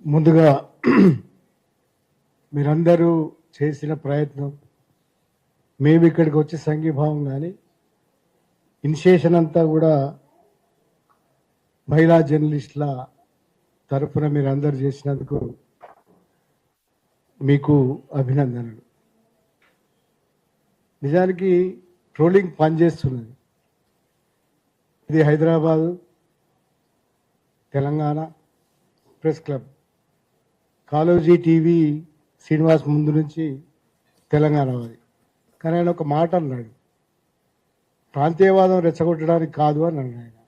ముందుగా మీరందరూ చేసిన ప్రయత్నం, మేము ఇక్కడికి వచ్చి సంఘీభావం కానీ ఇనిషియేషన్ అంతా కూడా మహిళా జర్నలిస్టుల తరఫున మీరందరూ చేసినందుకు మీకు అభినందనలు. నిజానికి ట్రోలింగ్ పనిచేస్తున్నది. ఇది Hyderabad Telangana press club, Kaloji TV Srinivas ముందు నుంచి తెలంగాణ వారి. కానీ ఆయన ఒక మాట అన్నాడు, ప్రాంతీయవాదం రెచ్చగొట్టడానికి కాదు అని అన్నాడు.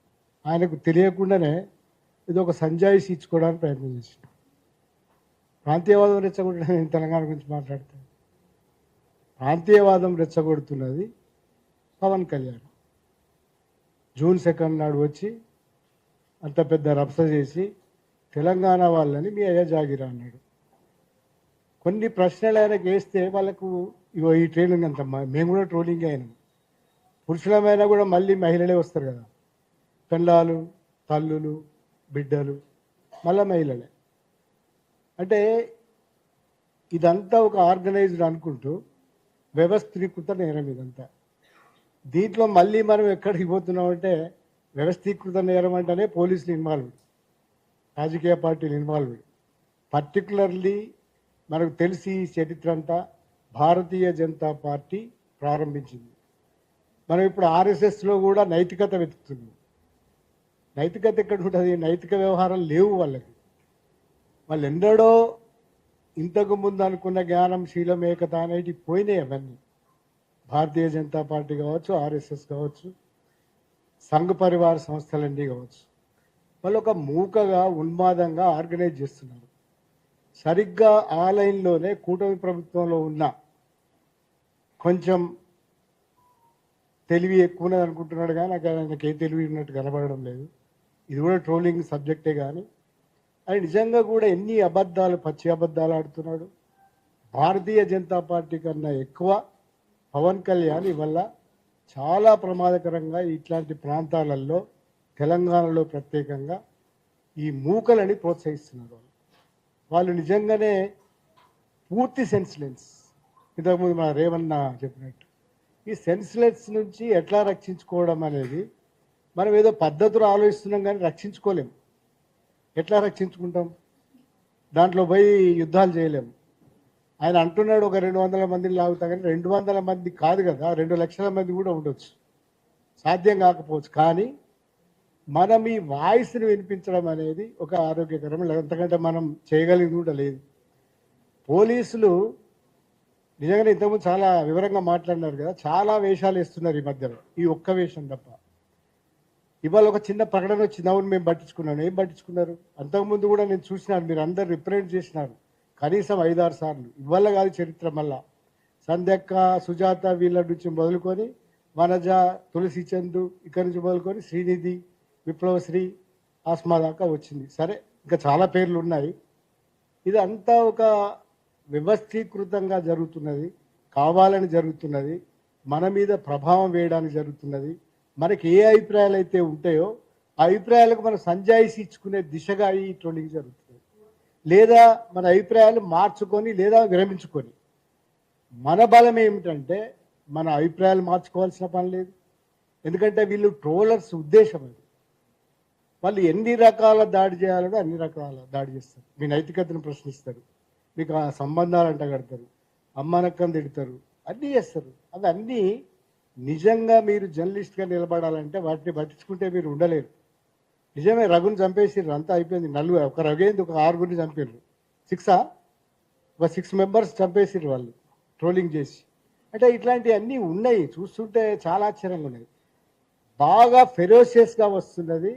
ఆయనకు తెలియకుండానే ఇది ఒక సంజాయిషి ఇచ్చుకోవడానికి ప్రయత్నం చేశాడు. ప్రాంతీయవాదం రెచ్చగొట్టడానికి తెలంగాణ గురించి మాట్లాడతాడు. ప్రాంతీయవాదం రెచ్చగొడుతున్నది పవన్ కళ్యాణ్. జూన్ 2 నాడు వచ్చి అంత పెద్ద రభస చేసి తెలంగాణ వాళ్ళని మీ అయ్యా జాగిరా అన్నాడు. కొన్ని ప్రశ్నలు ఆయనకు వేస్తే వాళ్ళకు ఇగో ఈ ట్రైనింగ్ అంత, మేము కూడా ట్రోలింగ్ అయినాం. పురుషులమైనా కూడా మళ్ళీ మహిళలే వస్తారు కదా, పెళ్ళాలు, తల్లులు, బిడ్డలు, మళ్ళీ మహిళలే. అంటే ఇదంతా ఒక ఆర్గనైజ్డ్ అనుకుంటూ వ్యవస్థీకృత నేరం ఇదంతా. దీంట్లో మళ్ళీ మనం ఎక్కడికి పోతున్నామంటే వ్యవస్థీకృత నేరం అంటేనే పోలీసులు ఇన్వాల్వ్డ్, రాజకీయ పార్టీలు ఇన్వాల్వ్డ్. పర్టికులర్లీ మనకు తెలిసి చరిత్ర అంతా భారతీయ జనతా పార్టీ ప్రారంభించింది. మనం ఇప్పుడు ఆర్ఎస్ఎస్లో కూడా నైతికత వెతుకుతున్నాం. నైతికత ఎక్కడ ఉంటుంది? నైతిక వ్యవహారాలు లేవు వాళ్ళకి. వాళ్ళు ఎన్నడో ఇంతకు ముందు అనుకున్న జ్ఞానం, శీలం, ఏకత అనేవి పోయినాయి. అవన్నీ భారతీయ జనతా పార్టీ కావచ్చు, ఆర్ఎస్ఎస్ కావచ్చు, సంఘ్ పరివార సంస్థలన్నీ కావచ్చు, వాళ్ళు ఒక మూకగా ఉన్మాదంగా ఆర్గనైజ్ చేస్తున్నారు. సరిగ్గా ఆ లైన్లోనే కూటమి ప్రభుత్వంలో ఉన్న కొంచెం తెలివి ఎక్కువ ఉన్నది అనుకుంటున్నాడు, కానీ నాకు ఏ తెలివి ఉన్నట్టు కనబడడం లేదు. ఇది కూడా ట్రోలింగ్ సబ్జెక్టే. కానీ అది నిజంగా కూడా ఎన్ని అబద్ధాలు, పచ్చి అబద్ధాలు ఆడుతున్నాడు. భారతీయ జనతా పార్టీ కన్నా ఎక్కువ పవన్ కళ్యాణ్ వల్ల చాలా ప్రమాదకరంగా ఇట్లాంటి ప్రాంతాలలో, తెలంగాణలో ప్రత్యేకంగా ఈ మూకలని ప్రోత్సహిస్తున్నారు. వాళ్ళు నిజంగానే పూర్తి సెన్స్లెస్. ఇంతకుముందు మన రేవన్న చెప్పినట్టు ఈ సెన్స్లెస్ నుంచి ఎట్లా రక్షించుకోవడం అనేది మనం ఏదో పద్ధతులు ఆలోచిస్తున్నాం, కానీ రక్షించుకోలేము. ఎట్లా రక్షించుకుంటాం? దాంట్లో పోయి యుద్ధాలు చేయలేము. ఆయన అంటున్నాడు ఒక 200 మందిని లాగుతా, కానీ 200 మంది కాదు కదా, 2 లక్షల మంది కూడా ఉండొచ్చు, సాధ్యం కాకపోవచ్చు. కానీ మనం ఈ వాయిస్ని వినిపించడం అనేది ఒక ఆరోగ్యకరం. ఎంతకంటే మనం చేయగలిగింది కూడా లేదు. పోలీసులు నిజంగానే ఇంతకుముందు చాలా వివరంగా మాట్లాడినారు కదా, చాలా వేషాలు వేస్తున్నారు ఈ మధ్యలో, ఈ ఒక్క వేషం తప్ప. ఇవాళ ఒక చిన్న ప్రకటన వచ్చింది, అవును మేము పట్టించుకున్నాను. ఏం పట్టించుకున్నారు? అంతకుముందు కూడా నేను చూసినాను, మీరు అందరు రిప్రజెంట్ చేసినారు కనీసం 5-6 సార్లు. ఇవాళ కాదు చరిత్ర, మళ్ళా సంధ్యక్క, సుజాత వీళ్ళ నుంచి మొదలుకొని వనజ, తులసి చందు, ఇక్కడి నుంచి మొదలుకొని శ్రీనిధి, విప్లవశ్రీ, ఆస్మా దాకా వచ్చింది. సరే, ఇంకా చాలా పేర్లు ఉన్నాయి. ఇది అంతా ఒక వ్యవస్థీకృతంగా జరుగుతున్నది, కావాలని జరుగుతున్నది, మన మీద ప్రభావం వేయడానికి జరుగుతున్నది. మనకి ఏ అభిప్రాయాలు అయితే ఉంటాయో ఆ అభిప్రాయాలకు మనం సంజాయిషి ఇచ్చుకునే దిశగా ఈ ట్రోలింగ్ జరుగుతుంది. లేదా మన అభిప్రాయాలు మార్చుకొని లేదా విరమించుకొని, మన బలం ఏమిటంటే మన అభిప్రాయాలు మార్చుకోవాల్సిన పని లేదు. ఎందుకంటే వీళ్ళు ట్రోలర్స్ ఉద్దేశం అది. వాళ్ళు ఎన్ని రకాల దాడి చేయాలో అన్ని రకాల దాడి చేస్తారు. మీ నైతికతను ప్రశ్నిస్తారు, మీకు ఆ సంబంధాలు అంటగడతారు, అమ్మనక్కని తిడతారు, అన్నీ చేస్తారు. అవి అన్నీ నిజంగా మీరు జర్నలిస్ట్గా నిలబడాలంటే వాటిని పట్టించుకుంటే మీరు ఉండలేరు. నిజమే, రఘుని చంపేసిర్రు, అంతా అయిపోయింది. ఒక రఘుని ఒక 6గురిని చంపారు. 6 మెంబర్స్ చంపేసిర్రు వాళ్ళు ట్రోలింగ్ చేసి. అంటే ఇట్లాంటివన్నీ ఉన్నాయి. చూస్తుంటే చాలా ఆశ్చర్యంగా ఉన్నాయి. బాగా ఫెరోషియస్గా వస్తున్నది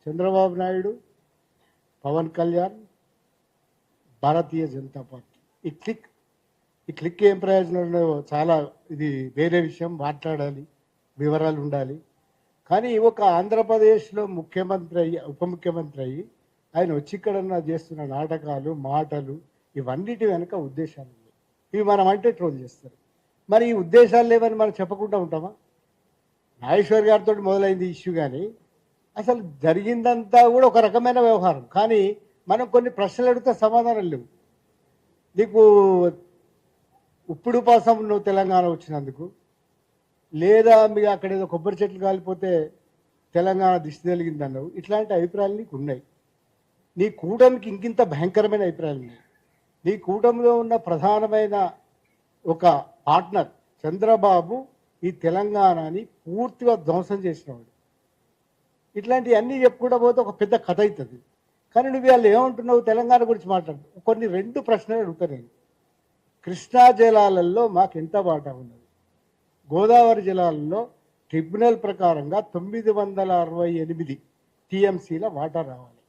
చంద్రబాబు నాయుడు, పవన్ కళ్యాణ్, భారతీయ జనతా పార్టీ. ఈ క్లిక్ ఏం ప్రయోజనం చాలా, ఇది వేరే విషయం, మాట్లాడాలి, వివరాలు ఉండాలి. కానీ ఒక ఆంధ్రప్రదేశ్లో ముఖ్యమంత్రి అయ్యి, ఉప ముఖ్యమంత్రి అయ్యి ఆయన వచ్చి ఇక్కడ చేస్తున్న నాటకాలు, మాటలు, ఇవన్నిటి వెనుక ఉద్దేశాలు ఉన్నాయి. ఇవి మనం అంటే ట్రోల్ చేస్తారు. మరి ఈ ఉద్దేశాలు లేవని మనం చెప్పకుండా ఉంటామా? నాగేశ్వర్ గారితో మొదలైంది ఇష్యూ, కానీ అసలు జరిగిందంతా కూడా ఒక రకమైన వ్యవహారం. కానీ మనం కొన్ని ప్రశ్నలు అడిగితే సమాధానం లేవు. నీకు ఉప్పుడు పాసం నువ్వు తెలంగాణ వచ్చినందుకు, లేదా మీ అక్కడ ఏదో కొబ్బరి చెట్లు కాలిపోతే తెలంగాణ దిష్టి తెలిగిందన్నావు. ఇట్లాంటి అభిప్రాయాలు నీకు ఉన్నాయి. నీ కూటమికి ఇంకింత భయంకరమైన అభిప్రాయాలు ఉన్నాయి. నీ కూటమిలో ఉన్న ప్రధానమైన ఒక పార్ట్నర్ చంద్రబాబు ఈ తెలంగాణని పూర్తిగా ధ్వంసం చేసినవాడు. ఇట్లాంటివన్నీ చెప్పుకుంటూ పోతే ఒక పెద్ద కథ అవుతుంది. కానీ నువ్వు వాళ్ళు ఏమంటున్నావు? తెలంగాణ గురించి మాట్లాడు. కొన్ని 2 ప్రశ్నలు అడుగుతాను నేను. కృష్ణా జలాలలో మాకు ఎంత వాటా ఉన్నది? గోదావరి జలాలలో ట్రిబ్యునల్ ప్రకారంగా 968 టీఎంసీల వాటా రావాలి.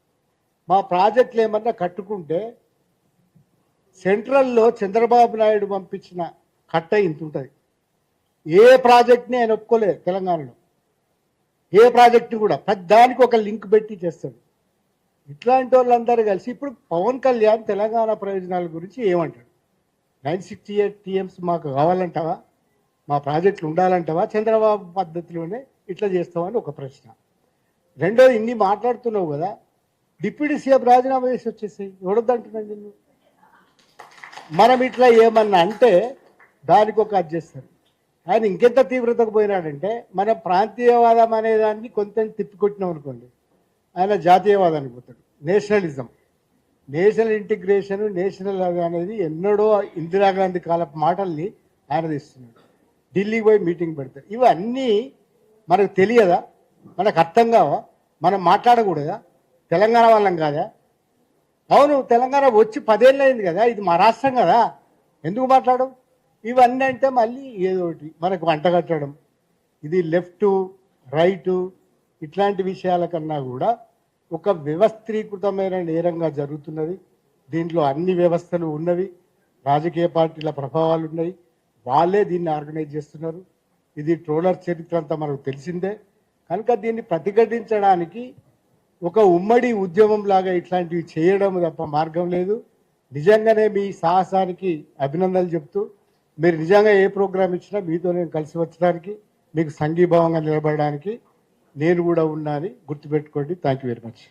మా ప్రాజెక్టులు ఏమన్నా కట్టుకుంటే సెంట్రల్లో చంద్రబాబు నాయుడు పంపించిన కట్ట ఇంత ఉంటుంది. ఏ ప్రాజెక్ట్ని ఆయన ఒప్పుకోలేదు తెలంగాణలో. ఏ ప్రాజెక్టు కూడా దానికి ఒక లింక్ పెట్టి చేస్తాడు. ఇట్లాంటి వాళ్ళందరూ కలిసి ఇప్పుడు పవన్ కళ్యాణ్ తెలంగాణ ప్రయోజనాల గురించి ఏమంటాడు? 968 టీఎంస్ మాకు కావాలంటావా? మా ప్రాజెక్టులు ఉండాలంటావా? చంద్రబాబు పద్ధతిలోనే ఇట్లా చేస్తామని ఒక ప్రశ్న. రెండోది, ఇన్ని మాట్లాడుతున్నావు కదా, డిప్యూటీ సీఎం రాజీనామా చేసి వచ్చేసాయి. ఎవడొద్దంటున్నాను నిన్ను? మనం ఇట్లా ఏమన్నా అంటే దానికి ఒక అది చేస్తారు. ఆయన ఇంకెంత తీవ్రతకు పోయినాడంటే, మనం ప్రాంతీయవాదం అనేదాన్ని కొంత తిప్పికొట్టినాం అనుకోండి, ఆయన జాతీయవాదానికి పోతాడు. నేషనలిజం, నేషనల్ ఇంటిగ్రేషన్, నేషనల్ అనేది ఎన్నడో ఇందిరాగాంధీ కాలపు మాటల్ని ఆయన తీస్తున్నాడు. ఢిల్లీకి పోయి మీటింగ్ పెడతారు. ఇవన్నీ మనకు తెలియదా? మనకు అర్థం కావా? మనం మాట్లాడకూడదా? తెలంగాణ వాళ్ళం కాదా? అవును, తెలంగాణ వచ్చి 10 ఏళ్ళు అయింది కదా, ఇది మా రాష్ట్రం కదా, ఎందుకు మాట్లాడు? ఇవన్నీ అంటే మళ్ళీ ఏదో ఒకటి మనకు వంట కట్టడం. ఇది లెఫ్ట్ రైటు ఇట్లాంటి విషయాల కన్నా కూడా ఒక వ్యవస్థీకృతమైన నేరంగా జరుగుతున్నది. దీంట్లో అన్ని వ్యవస్థలు ఉన్నవి, రాజకీయ పార్టీల ప్రభావాలు ఉన్నాయి, వాళ్ళే దీన్ని ఆర్గనైజ్ చేస్తున్నారు. ఇది ట్రోలర్ చరిత్ర అంతా మనకు తెలిసిందే. కనుక దీన్ని ప్రతిఘటించడానికి ఒక ఉమ్మడి ఉద్యమం లాగా ఇట్లాంటివి చేయడం తప్ప మార్గం లేదు. నిజంగానే మీ సాహసానికి అభినందనలు చెప్తూ, మీరు నిజంగా ఏ ప్రోగ్రాం ఇచ్చినా మీతో నేను కలిసి వచ్చడానికి, మీకు సంఘీభావంగా నిలబడడానికి నేను కూడా ఉన్నా అని గుర్తుపెట్టుకోండి. Thank you very much.